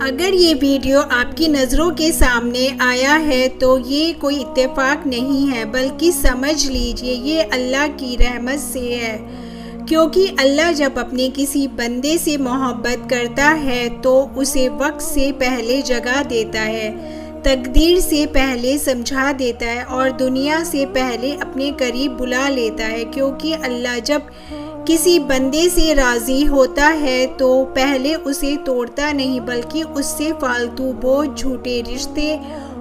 اگر یہ ویڈیو آپ کی نظروں کے سامنے آیا ہے تو یہ کوئی اتفاق نہیں ہے، بلکہ سمجھ لیجئے یہ اللہ کی رحمت سے ہے، کیونکہ اللہ جب اپنے کسی بندے سے محبت کرتا ہے تو اسے وقت سے پہلے جگہ دیتا ہے، تقدیر سے پہلے سمجھا دیتا ہے اور دنیا سے پہلے اپنے قریب بلا لیتا ہے، کیونکہ اللہ جب کسی بندے سے راضی ہوتا ہے تو پہلے اسے توڑتا نہیں بلکہ اس سے فالتو بوجھ، جھوٹے رشتے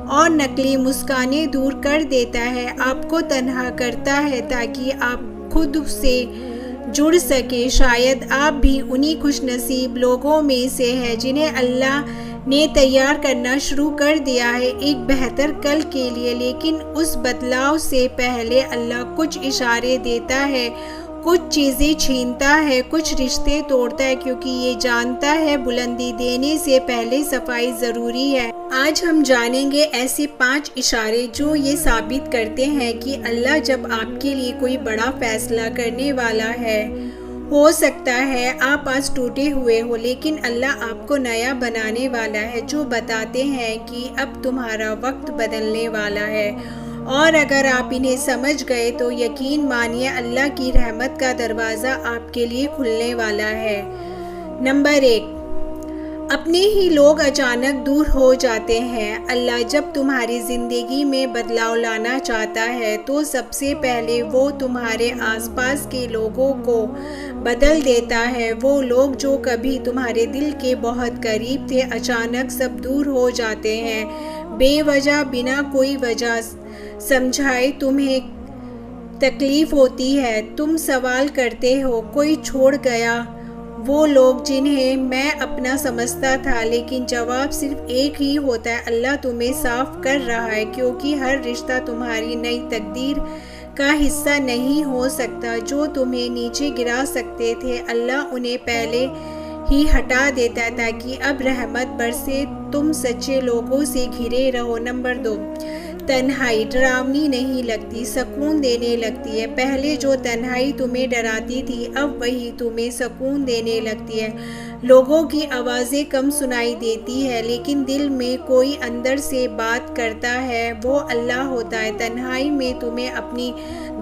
اور نقلی مسکانیں دور کر دیتا ہے، آپ کو تنہا کرتا ہے تاکہ آپ خود سے جڑ سکے۔ شاید آپ بھی انہی خوش نصیب لوگوں میں سے ہیں جنہیں اللہ نے تیار کرنا شروع کر دیا ہے ایک بہتر کل کے لیے، لیکن اس بدلاؤ سے پہلے اللہ کچھ اشارے دیتا ہے، کچھ چیزیں چھینتا ہے، کچھ رشتے توڑتا ہے، کیونکہ یہ جانتا ہے بلندی دینے سے پہلے صفائی ضروری ہے۔ آج ہم جانیں گے ایسے 5 اشارے جو یہ ثابت کرتے ہیں کہ اللہ جب آپ کے لیے کوئی بڑا فیصلہ کرنے والا ہے، ہو سکتا ہے آپ آج ٹوٹے ہوئے ہو لیکن اللہ آپ کو نیا بنانے والا ہے، جو بتاتے ہیں کہ اب تمہارا وقت بدلنے والا ہے، اور اگر آپ انہیں سمجھ گئے تو یقین مانیے اللہ کی رحمت کا دروازہ آپ کے لیے کھلنے والا ہے۔ نمبر 1، اپنے ہی لوگ اچانک دور ہو جاتے ہیں۔ اللہ جب تمہاری زندگی میں بدلاؤ لانا چاہتا ہے تو سب سے پہلے وہ تمہارے آس پاس کے لوگوں کو بدل دیتا ہے۔ وہ لوگ جو کبھی تمہارے دل کے بہت قریب تھے اچانک سب دور ہو جاتے ہیں، بے وجہ، بنا کوئی وجہ سمجھائے تمہیں تکلیف ہوتی ہے، تم سوال کرتے ہو کوئی چھوڑ گیا وہ لوگ جنہیں میں اپنا سمجھتا تھا، لیکن جواب صرف ایک ہی ہوتا ہے، اللہ تمہیں صاف کر رہا ہے، کیونکہ ہر رشتہ تمہاری نئی تقدیر کا حصہ نہیں ہو سکتا۔ جو تمہیں نیچے گرا سکتے تھے اللہ انہیں پہلے ہی ہٹا دیتا ہے تاکہ اب رحمت برسے، تم سچے لوگوں سے گھرے رہو۔ نمبر 2، تنہائی ڈراؤنی نہیں لگتی، سکون دینے لگتی ہے۔ پہلے جو تنہائی تمہیں ڈراتی تھی اب وہی تمہیں سکون دینے لگتی ہے۔ لوگوں کی آوازیں کم سنائی دیتی ہے لیکن دل میں کوئی اندر سے بات کرتا ہے، وہ اللہ ہوتا ہے۔ تنہائی میں تمہیں اپنی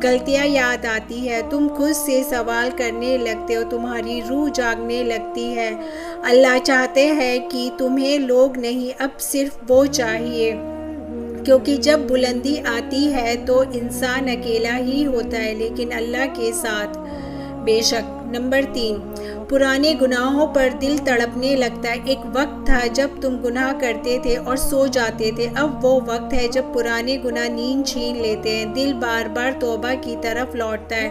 غلطیاں یاد آتی ہے، تم خود سے سوال کرنے لگتے ہو، تمہاری روح جاگنے لگتی ہے۔ اللہ چاہتے ہیں کہ تمہیں لوگ نہیں، اب صرف وہ چاہیے، کیونکہ جب بلندی آتی ہے تو انسان اکیلا ہی ہوتا ہے لیکن اللہ کے ساتھ بے شک۔ نمبر 3، پرانے گناہوں پر دل تڑپنے لگتا ہے۔ ایک وقت تھا جب تم گناہ کرتے تھے اور سو جاتے تھے، اب وہ وقت ہے جب پرانے گناہ نیند چھین لیتے ہیں، دل بار بار توبہ کی طرف لوٹتا ہے،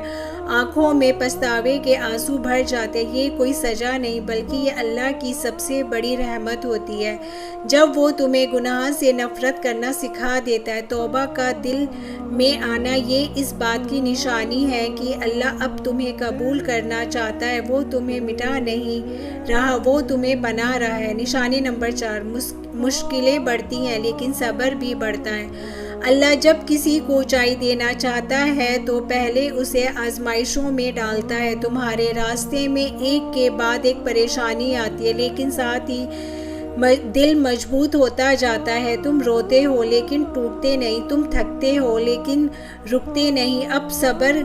آنکھوں میں پچھتاوے کے آنسو بھر جاتے ہیں۔ یہ کوئی سزا نہیں بلکہ یہ اللہ کی سب سے بڑی رحمت ہوتی ہے، جب وہ تمہیں گناہ سے نفرت کرنا سکھا دیتا ہے۔ توبہ کا دل میں آنا یہ اس بات کی نشانی ہے کہ اللہ اب تمہیں قبول کرنا چاہتا ہے، وہ تمہیں مٹا نہیں رہا، وہ تمہیں بنا رہا ہے۔ نشانی نمبر 4، مشکلیں بڑھتی ہیں لیکن صبر بھی بڑھتا ہے۔ اللہ جب کسی کو اونچائی دینا چاہتا ہے تو پہلے اسے آزمائشوں میں ڈالتا ہے۔ تمہارے راستے میں ایک کے بعد ایک پریشانی آتی ہے لیکن ساتھ ہی دل مضبوط ہوتا جاتا ہے، تم روتے ہو لیکن ٹوٹتے نہیں، تم تھکتے ہو لیکن رکتے نہیں۔ اب صبر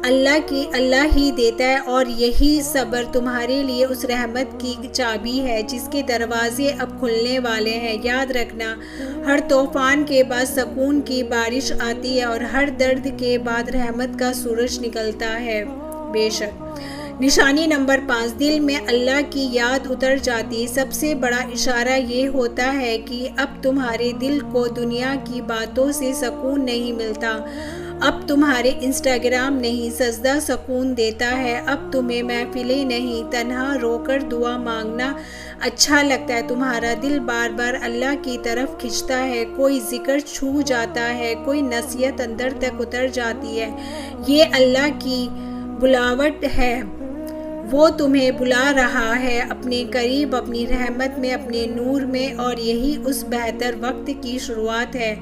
اللہ ہی دیتا ہے اور یہی صبر تمہارے لیے اس رحمت کی چابی ہے جس کے دروازے اب کھلنے والے ہیں۔ یاد رکھنا، ہر طوفان کے بعد سکون کی بارش آتی ہے اور ہر درد کے بعد رحمت کا سورج نکلتا ہے، بے شک۔ نشانی نمبر 5، دل میں اللہ کی یاد اتر جاتی ہے۔ سب سے بڑا اشارہ یہ ہوتا ہے کہ اب تمہارے دل کو دنیا کی باتوں سے سکون نہیں ملتا، اب تمہارے انسٹاگرام نہیں سجدہ سکون دیتا ہے، اب تمہیں محفلیں نہیں تنہا رو کر دعا مانگنا اچھا لگتا ہے، تمہارا دل بار بار اللہ کی طرف کھنچتا ہے، کوئی ذکر چھو جاتا ہے، کوئی نصیحت اندر تک اتر جاتی ہے۔ یہ اللہ کی بلاوٹ ہے، وہ تمہیں بلا رہا ہے اپنے قریب، اپنی رحمت میں، اپنے نور میں، اور یہی اس بہتر وقت کی شروعات ہے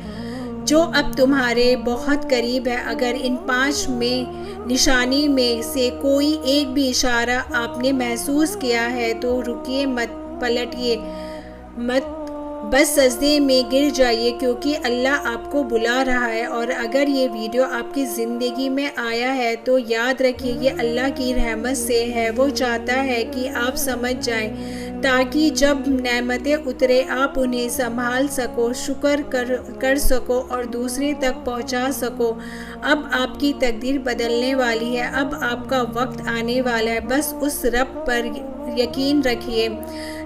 جو اب تمہارے بہت قریب ہے۔ اگر ان 5 میں نشانی میں سے کوئی ایک بھی اشارہ آپ نے محسوس کیا ہے تو رکیے مت، پلٹیے، مت بس سجدے میں گر جائیے کیونکہ اللہ آپ کو بلا رہا ہے۔ اور اگر یہ ویڈیو آپ کی زندگی میں آیا ہے تو یاد رکھیے یہ اللہ کی رحمت سے ہے۔ وہ چاہتا ہے کہ آپ سمجھ جائیں تاکہ جب نعمتیں اترے آپ انہیں سنبھال سکو، شکر کر سکو اور دوسرے تک پہنچا سکو۔ اب آپ کی تقدیر بدلنے والی ہے، اب آپ کا وقت آنے والا ہے۔ بس اس رب پر یقین رکھیے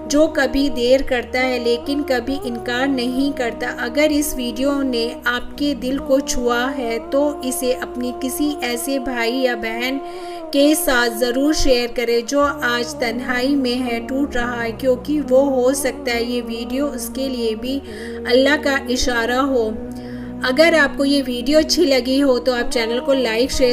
جو کبھی دیر کرتا ہے لیکن کبھی انکار نہیں کرتا۔ اگر اس ویڈیو نے آپ کے دل کو چھوا ہے تو اسے اپنی کسی ایسے بھائی یا بہن کے ساتھ ضرور شیئر کریں جو آج تنہائی میں ہے، ٹوٹ رہا ہے، کیونکہ وہ ہو سکتا ہے یہ ویڈیو اس کے لیے بھی اللہ کا اشارہ ہو۔ اگر آپ کو یہ ویڈیو اچھی لگی ہو تو آپ چینل کو لائک شیئر